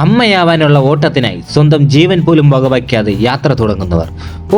അമ്മയാവാനുള്ള ഓട്ടത്തിനായി സ്വന്തം ജീവൻ പോലും വകവയ്ക്കാതെ യാത്ര തുടങ്ങുന്നവർ.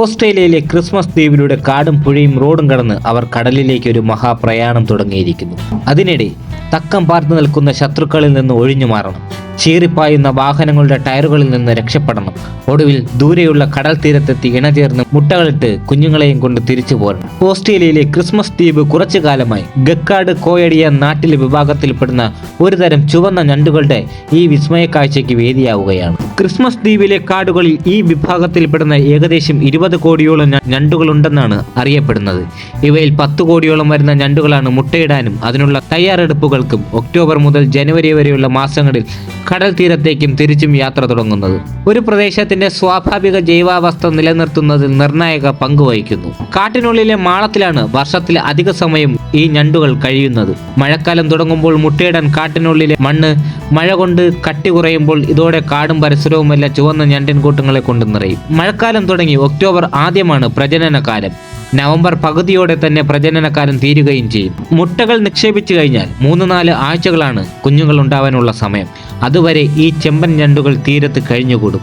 ഓസ്ട്രേലിയയിലെ ക്രിസ്മസ് ദ്വീപിലൂടെ കാടും പുഴയും റോഡും കടന്ന് അവർ കടലിലേക്ക് ഒരു മഹാപ്രയാണം തുടങ്ങിയിരിക്കുന്നു. അതിനിടെ തക്കം പാർത്ത് നിൽക്കുന്ന ശത്രുക്കളിൽ നിന്ന് ഒഴിഞ്ഞു മാറണം, ചീറിപ്പായുന്ന വാഹനങ്ങളുടെ ടയറുകളിൽ നിന്ന് രക്ഷപ്പെടണം. ഒടുവിൽ ദൂരെയുള്ള കടൽ തീരത്തെത്തി ഇണചേർന്ന് മുട്ടകളിട്ട് കുഞ്ഞുങ്ങളെയും കൊണ്ട് തിരിച്ചു പോരണം. ഓസ്ട്രേലിയയിലെ ക്രിസ്മസ് ദ്വീപ് കുറച്ചു കാലമായി ഗക്കാർഡ് കോയഡിയ നാട്ടിലെ വിഭാഗത്തിൽപ്പെടുന്ന ഒരുതരം ചുവന്ന ഞണ്ടുകളുടെ ഈ വിസ്മയ കാഴ്ചയ്ക്ക് വേദിയാവുകയാണ്. ക്രിസ്മസ് ദ്വീപിലെ കാടുകളിൽ ഈ വിഭാഗത്തിൽപ്പെടുന്ന ഏകദേശം 20 കോടിയോളം ഞണ്ടുകളുണ്ടെന്നാണ് അറിയപ്പെടുന്നത്. ഇവയിൽ 10 കോടിയോളം വരുന്ന ഞണ്ടുകളാണ് മുട്ടയിടാനും അതിനുള്ള തയ്യാറെടുപ്പുകൾക്കും ഒക്ടോബർ മുതൽ ജനുവരി വരെയുള്ള മാസങ്ങളിൽ കടൽ തീരത്തേക്കും തിരിച്ചും യാത്ര തുടങ്ങുന്നത്. ഒരു പ്രദേശത്തിന്റെ സ്വാഭാവിക ജൈവാവസ്ഥ നിലനിർത്തുന്നതിൽ നിർണായക പങ്ക് വഹിക്കുന്നു. കാട്ടിനുള്ളിലെ മാളത്തിലാണ് വർഷത്തിലെ അധിക സമയം ഈ ഞണ്ടുകൾ കഴിയുന്നത്. മഴക്കാലം തുടങ്ങുമ്പോൾ മുട്ടയിടാൻ കാട്ടിനുള്ളിലെ മണ്ണ് മഴ കൊണ്ട് കട്ടി കുറയുമ്പോൾ ഇതോടെ കാടും പരിസരവുമെല്ലാം ചുവന്ന ഞണ്ടിൻ കൂട്ടങ്ങളെ കൊണ്ട് നിറയും. മഴക്കാലം തുടങ്ങി ഒക്ടോബർ ആദ്യമാണ് പ്രജനന കാലം. നവംബർ പകുതിയോടെ തന്നെ പ്രജനനകാലം തീരുകയും ചെയ്യും. മുട്ടകൾ നിക്ഷേപിച്ചു കഴിഞ്ഞാൽ 3-4 ആഴ്ചകളാണ് കുഞ്ഞുങ്ങൾ ഉണ്ടാവാനുള്ള സമയം. അതുവരെ ഈ ചെമ്പൻ ഞണ്ടുകൾ തീരത്ത് കഴിഞ്ഞുകൂടും.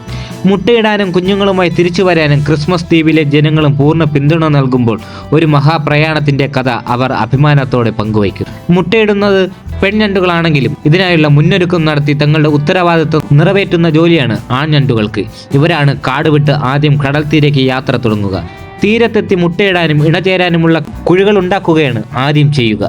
മുട്ടയിടാനും കുഞ്ഞുങ്ങളുമായി തിരിച്ചു വരാനും ക്രിസ്മസ് ദ്വീപിലെ ജനങ്ങളും പൂർണ്ണ പിന്തുണ നൽകുമ്പോൾ ഒരു മഹാപ്രയാണത്തിന്റെ കഥ അവർ അഭിമാനത്തോടെ പങ്കുവയ്ക്കും. മുട്ടയിടുന്നത് പെൺഞണ്ടുകളാണെങ്കിലും ഇതിനായുള്ള മുന്നൊരുക്കം നടത്തി തങ്ങളുടെ ഉത്തരവാദിത്വം നിറവേറ്റുന്ന ജോലിയാണ് ആൺഞണ്ടുകൾക്ക്. ഇവരാണ് കാട് വിട്ട് ആദ്യം കടൽ തീരേക്ക് യാത്ര തുടങ്ങുക. തീരത്തെത്തി മുട്ടയിടാനും ഇണചേരാനുമുള്ള കുഴികൾ ഉണ്ടാക്കുകയാണ് ആദ്യം ചെയ്യുക.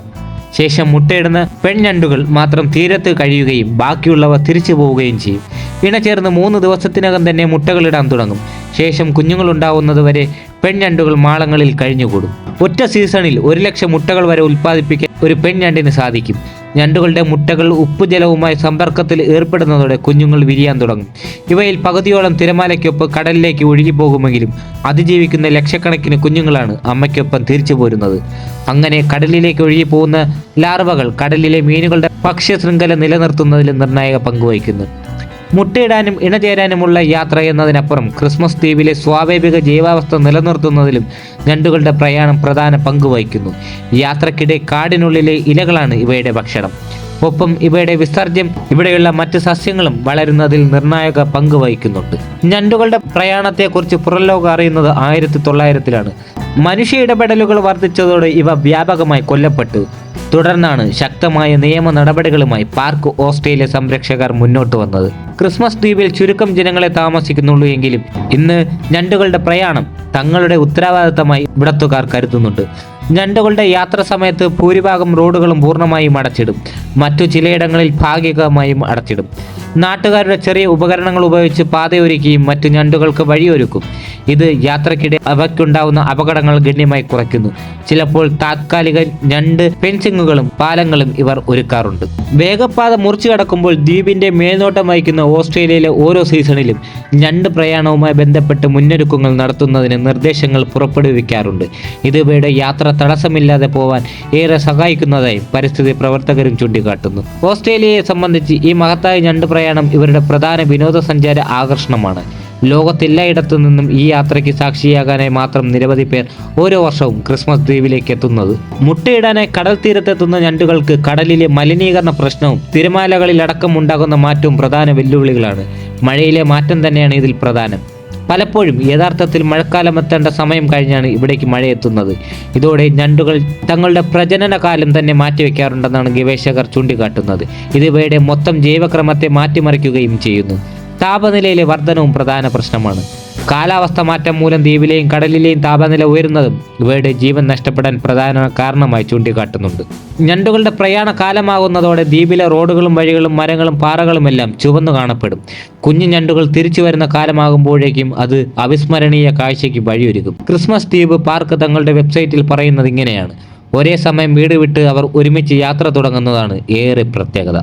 ശേഷം മുട്ടയിടുന്ന പെൺഞണ്ടുകൾ മാത്രം തീരത്ത് കഴിയുകയും ബാക്കിയുള്ളവ തിരിച്ചു പോവുകയും ചെയ്യും. ഇണചേർന്ന് 3 ദിവസത്തിനകം തന്നെ മുട്ടകളിടാൻ തുടങ്ങും. ശേഷം കുഞ്ഞുങ്ങൾ ഉണ്ടാവുന്നത് വരെ പെൺഞണ്ടുകൾ മാളങ്ങളിൽ കഴിഞ്ഞുകൂടും. ഒറ്റ സീസണിൽ 1 ലക്ഷം മുട്ടകൾ വരെ ഉൽപ്പാദിപ്പിക്കാൻ ഒരു പെൺഞണ്ടിന് സാധിക്കും. ഞണ്ടുകളുടെ മുട്ടകൾ ഉപ്പുജലവുമായി സമ്പർക്കത്തിൽ ഏർപ്പെടുന്നതോടെ കുഞ്ഞുങ്ങൾ വിരിയാൻ തുടങ്ങും. ഇവയിൽ പകുതിയോളം തിരമാലയ്ക്കൊപ്പം കടലിലേക്ക് ഒഴുകിപ്പോകുമെങ്കിലും അതിജീവിക്കുന്ന ലക്ഷക്കണക്കിന് കുഞ്ഞുങ്ങളാണ് അമ്മയ്ക്കൊപ്പം തിരിച്ചു പോരുന്നത്. അങ്ങനെ കടലിലേക്ക് ഒഴുകിപ്പോകുന്ന ലാർവകൾ കടലിലെ മീനുകളുടെ ഭക്ഷ്യശൃംഖല നിലനിർത്തുന്നതിൽ നിർണായക പങ്കുവഹിക്കുന്നു. മുട്ടയിടാനും ഇണചേരാനുമുള്ള യാത്ര എന്നതിനപ്പുറം ക്രിസ്മസ് ദ്വീപിലെ സ്വാഭാവിക ജൈവാവസ്ഥ നിലനിർത്തുന്നതിലും ഞണ്ടുകളുടെ പ്രയാണം പ്രധാന പങ്ക് വഹിക്കുന്നു. യാത്രക്കിടെ കാടിനുള്ളിലെ ഇലകളാണ് ഇവയുടെ ഭക്ഷണം. ഒപ്പം ഇവയുടെ വിസർജ്യം ഇവിടെയുള്ള മറ്റ് സസ്യങ്ങളും വളരുന്നതിൽ നിർണായക പങ്ക് വഹിക്കുന്നുണ്ട്. ഞണ്ടുകളുടെ പ്രയാണത്തെക്കുറിച്ച് പുറംലോകം അറിയുന്നത് 1900-ലാണ്. മനുഷ്യ ഇടപെടലുകൾ വർദ്ധിച്ചതോടെ ഇവ വ്യാപകമായി കൊല്ലപ്പെട്ടു. തുടർന്നാണ് ശക്തമായ നിയമ നടപടികളുമായി പാർക്ക് ഓസ്ട്രേലിയ സംരക്ഷകർ മുന്നോട്ട് വന്നത്. ക്രിസ്മസ് ദ്വീപിൽ ചുരുക്കം ജനങ്ങളെ താമസിക്കുന്നുള്ളൂ എങ്കിലും ഇന്ന് ഞണ്ടുകളുടെ പ്രയാണം തങ്ങളുടെ ഉത്തരവാദിത്തമായി ഇവിടത്തുകാർ കരുതുന്നുണ്ട്. ഞണ്ടുകളുടെ യാത്ര സമയത്ത് ഭൂരിഭാഗം റോഡുകളും പൂർണ്ണമായും അടച്ചിടും. മറ്റു ചിലയിടങ്ങളിൽ ഭാഗികമായും അടച്ചിടും. നാട്ടുകാരുടെ ചെറിയ ഉപകരണങ്ങൾ ഉപയോഗിച്ച് പാതയൊരുക്കിയും മറ്റു ഞണ്ടുകൾക്ക് വഴിയൊരുക്കും. ഇത് യാത്രക്കിടെ അവയ്ക്കുണ്ടാവുന്ന അപകടങ്ങൾ ഗണ്യമായി കുറയ്ക്കുന്നു. ചിലപ്പോൾ താത്കാലിക ഞണ്ട് ഫെൻസിങ്ങുകളും പാലങ്ങളും ഇവർ ഒരുക്കാറുണ്ട്. വേഗപ്പാത മുറിച്ചു കടക്കുമ്പോൾ ദ്വീപിന്റെ മേൽനോട്ടം വഹിക്കുന്ന ഓസ്ട്രേലിയയിലെ ഓരോ സീസണിലും ഞണ്ട് പ്രയാണവുമായി ബന്ധപ്പെട്ട് മുന്നൊരുക്കങ്ങൾ നടത്തുന്നതിന് നിർദ്ദേശങ്ങൾ പുറപ്പെടുവിക്കാറുണ്ട്. ഇത് ഇവയുടെ യാത്ര തടസ്സമില്ലാതെ പോവാൻ ഏറെ സഹായിക്കുന്നതായും പരിസ്ഥിതി പ്രവർത്തകരും ചൂണ്ടിക്കാട്ടുന്നു. ഓസ്ട്രേലിയയെ സംബന്ധിച്ച് ഈ മഹത്തായ ഞണ്ട് പ്രയാണം ഇവരുടെ പ്രധാന വിനോദസഞ്ചാര ആകർഷണമാണ്. ലോകത്തെല്ലായിടത്തു നിന്നും ഈ യാത്രയ്ക്ക് സാക്ഷിയാകാനായി മാത്രം നിരവധി പേർ ഓരോ വർഷവും ക്രിസ്മസ് ദ്വീപിലേക്ക് എത്തുന്നത്. മുട്ടയിടാനായി കടൽ തീരത്തെത്തുന്ന ഞണ്ടുകൾക്ക് കടലിലെ മലിനീകരണ പ്രശ്നവും തിരമാലകളിലടക്കം ഉണ്ടാകുന്ന മാറ്റവും പ്രധാന വെല്ലുവിളികളാണ്. മഴയിലെ മാറ്റം തന്നെയാണ് ഇതിൽ പ്രധാനം. പലപ്പോഴും യഥാർത്ഥത്തിൽ മഴക്കാലം എത്തേണ്ട സമയം കഴിഞ്ഞാണ് ഇവിടേക്ക് മഴയെത്തുന്നത്. ഇതോടെ ഞണ്ടുകൾ തങ്ങളുടെ പ്രജനന കാലം തന്നെ മാറ്റിവെക്കാറുണ്ടെന്നാണ് ഗവേഷകർ ചൂണ്ടിക്കാട്ടുന്നത്. ഇത് ഇവയുടെ മൊത്തം ജൈവക്രമത്തെ മാറ്റിമറിക്കുകയും ചെയ്യുന്നു. താപനിലയിലെ വർധനവും പ്രധാന പ്രശ്നമാണ്. കാലാവസ്ഥ മാറ്റം മൂലം ദ്വീപിലെയും കടലിലെയും താപനില ഉയരുന്നതും ഇവയുടെ ജീവൻ നഷ്ടപ്പെടാൻ പ്രധാന കാരണമായി ചൂണ്ടിക്കാട്ടുന്നുണ്ട്. ഞണ്ടുകളുടെ പ്രയാണ കാലമാകുന്നതോടെ ദ്വീപിലെ റോഡുകളും വഴികളും മരങ്ങളും പാറകളുമെല്ലാം ചുവന്നു കാണപ്പെടും. കുഞ്ഞു ഞണ്ടുകൾ തിരിച്ചു വരുന്ന കാലമാകുമ്പോഴേക്കും അത് അവിസ്മരണീയ കാഴ്ചയ്ക്ക് വഴിയൊരുക്കും. ക്രിസ്മസ് ദ്വീപ് പാർക്ക് തങ്ങളുടെ വെബ്സൈറ്റിൽ പറയുന്നത് ഇങ്ങനെയാണ്: ഒരേ സമയം വീട് വിട്ട് അവർ ഒരുമിച്ച് യാത്ര തുടങ്ങുന്നതാണ് ഏറെ പ്രത്യേകത.